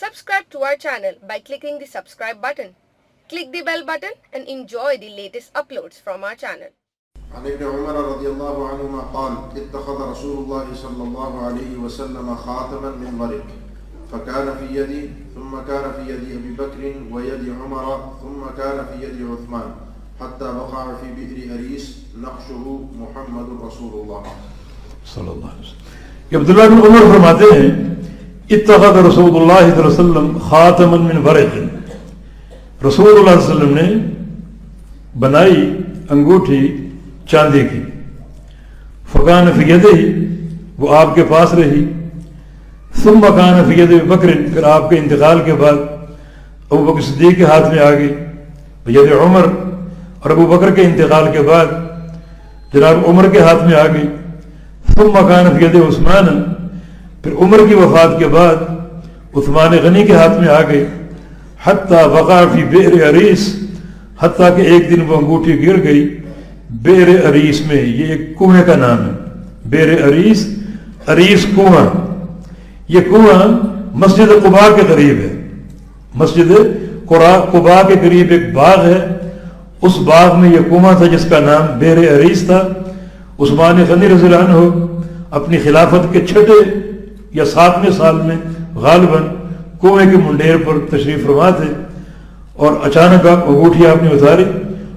Subscribe to our channel by clicking the subscribe button. Click the bell button and enjoy the latest uploads from our channel. عن ابن عمر رضي الله عنهما قال اتخذ رسول الله صلى الله عليه وسلم خاتما من ورق فكان في يدي ثم كان في يد أبي بكر ويد عمر ثم كان في يد عثمان حتى وقع في بئر أريس نقشه محمد رسول الله صلی اللہ علیہ وسلم. عبداللہ بن عمر فرماتے ہیں اتخذ رسول اللہ صلی اللہ علیہ وسلم خاتما من ورق، رسول اللہ صلی اللہ علیہ وسلم نے بنائی انگوٹھی چاندی کی. فکان فی یدہ، وہ آپ کے پاس رہی. ثم کان فی ید بکر، پھر آپ کے انتقال کے بعد ابو بکر صدیق کے ہاتھ میں آ گئی. ید عمر، اور ابو بکر کے انتقال کے بعد جناب عمر کے ہاتھ میں آ گئی. ثم کان فی ید عثمان، پھر عمر کی وفات کے بعد عثمان غنی کے ہاتھ میں آ گئی. حتیٰ وقع فی بئر اریس، حتیٰ کہ ایک دن وہ انگوٹھی گر گئی بئر اریس میں. یہ ایک کنویں کا نام ہے، بئر اریس، اریس کنواں. یہ کنواں مسجد قباء کے قریب ہے. مسجد قباء کے قریب ایک باغ ہے، اس باغ میں یہ کنواں تھا جس کا نام بئر اریس تھا. عثمان غنی رضی اللہ عنہ اپنی خلافت کے 6 یا 7ویں سال میں غالباً کنویں کے منڈیر پر تشریف فرما تھے، اور اچانک انگوٹھی آپ نے اتاری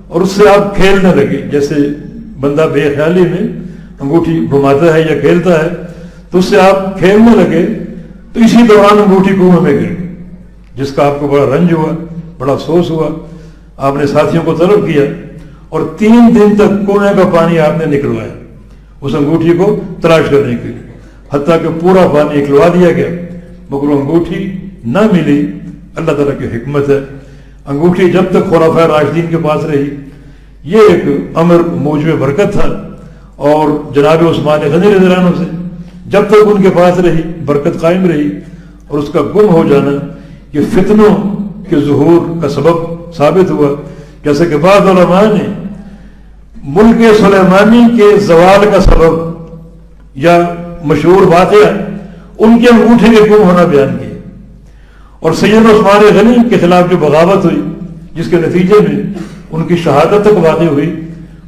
اور اس سے آپ کھیلنے لگے. جیسے بندہ بے خیالی میں انگوٹھی گھماتا ہے یا کھیلتا ہے تو اس سے آپ کھیلنے لگے، تو اسی دوران انگوٹھی کنویں میں گر گئی، جس کا آپ کو بڑا رنج ہوا، بڑا افسوس ہوا. آپ نے ساتھیوں کو طلب کیا اور 3 دن تک کنویں کا پانی آپ نے نکلوایا اس انگوٹھی کو تلاش کرنے کے لیے، حتیٰ کہ پورا پانی نکلوا دیا گیا، مگر وہ انگوٹھی نہ ملی. اللہ تعالیٰ کی حکمت ہے، انگوٹھی جب تک خلفائے راشدین کے پاس رہی، یہ ایک امر موجب برکت تھا. اور جناب عثمان غنی رضی اللہ عنہ سے جب تک ان کے پاس رہی برکت قائم رہی، اور اس کا گم ہو جانا یہ فتنوں کے ظہور کا سبب ثابت ہوا. جیسے کہ بعض علماء نے ملک سلیمانی کے زوال کا سبب یا مشہور واقعہ ان کے انگوٹھے کے گم ہونا بیان کیا، اور سید عثمان غنی کے خلاف جو بغاوت ہوئی جس کے نتیجے میں ان کی شہادت تک واقع ہوئی،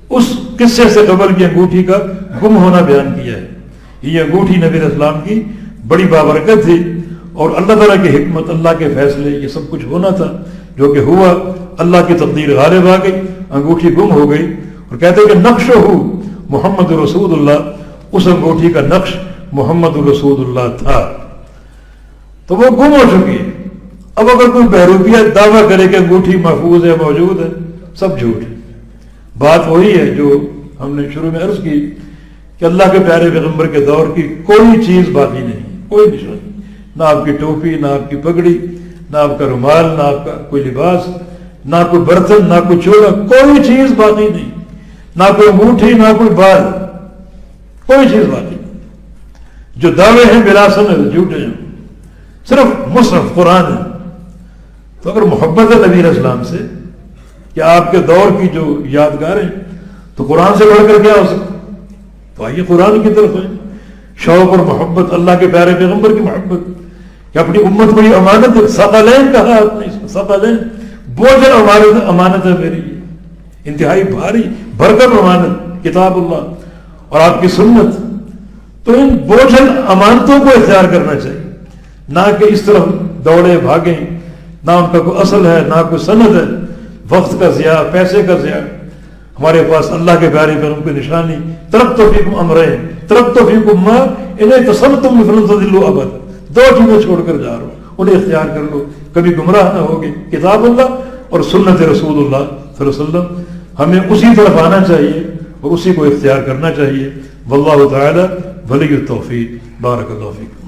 اس قصے سے قبل کی انگوٹھی کا گم ہونا بیان کیا ہے. یہ انگوٹھی نبی علیہ السلام کی بڑی بابرکت تھی، اور اللہ تعالیٰ کی حکمت، اللہ کے فیصلے، یہ سب کچھ ہونا تھا جو کہ ہوا. اللہ کی تقدیر غالب آ گئی، انگوٹھی گم ہو گئی. اور کہتے ہیں کہ نقش ہو محمد رسول اللہ، اس انگوٹھی کا نقش محمد رسول اللہ تھا، تو وہ گم ہو چکی ہے. اب اگر کوئی بہروپیہ دعویٰ کرے کہ انگوٹھی محفوظ ہے، موجود ہے، سب جھوٹ ہے. بات وہی ہے جو ہم نے شروع میں عرض کی کہ اللہ کے پیارے پیغمبر کے دور کی کوئی چیز باقی نہیں، کوئی نشانی، نہ آپ کی ٹوپی، نہ آپ کی پگڑی، نہ آپ کا رومال، نہ آپ کا کوئی لباس، نہ کوئی برتن، نہ کوئی چولہا، کوئی چیز باقی نہیں، نہ کوئی انگوٹھی، نہ کوئی بال، کوئی چیز باقی نہیں. جو دعوے ہیں بلا سند جھوٹے ہیں، صرف مصحف قرآن ہے. تو اگر محبت ہے نبی علیہ السلام سے کہ آپ کے دور کی جو یادگاریں، تو قرآن سے بڑھ کر کیا ہو سکتا؟ تو آئیے قرآن کی طرف ہے. شوق اور محبت، اللہ کے پیارے پیغمبر کی محبت کہ اپنی امت کو یہ امانت ہے. ثقلین کہا آپ نے، ثقلین بوجھل امانت ہے میری، انتہائی بھاری بھرکم امانت، کتاب اللہ اور آپ کی سنت. تو ان بوجھل امانتوں کو اختیار کرنا چاہیے، نہ کہ اس طرف دوڑے بھاگیں. نہ ان کا کوئی اصل ہے، نہ کوئی سند ہے، وقت کا ضیاع، پیسے کا ضیاع. ہمارے پاس اللہ کے پیارے پیغمبر کی نشانی ترکت فیکم امرین، ترکت فیکم ما ان تصلتم فلن تضلوا ابدا. 2 چیزیں چھوڑ کر جا رہا ہوں، انہیں اختیار کر لو، کبھی گمراہ نہ ہوگے. کتاب اللہ اور سنت رسول اللہ صلی اللہ علیہ وسلم. ہمیں اسی طرف آنا چاہیے اور اسی کو اختیار کرنا چاہیے. واللہ تعالی ولی التوفیق. بارک اللہ فیکم.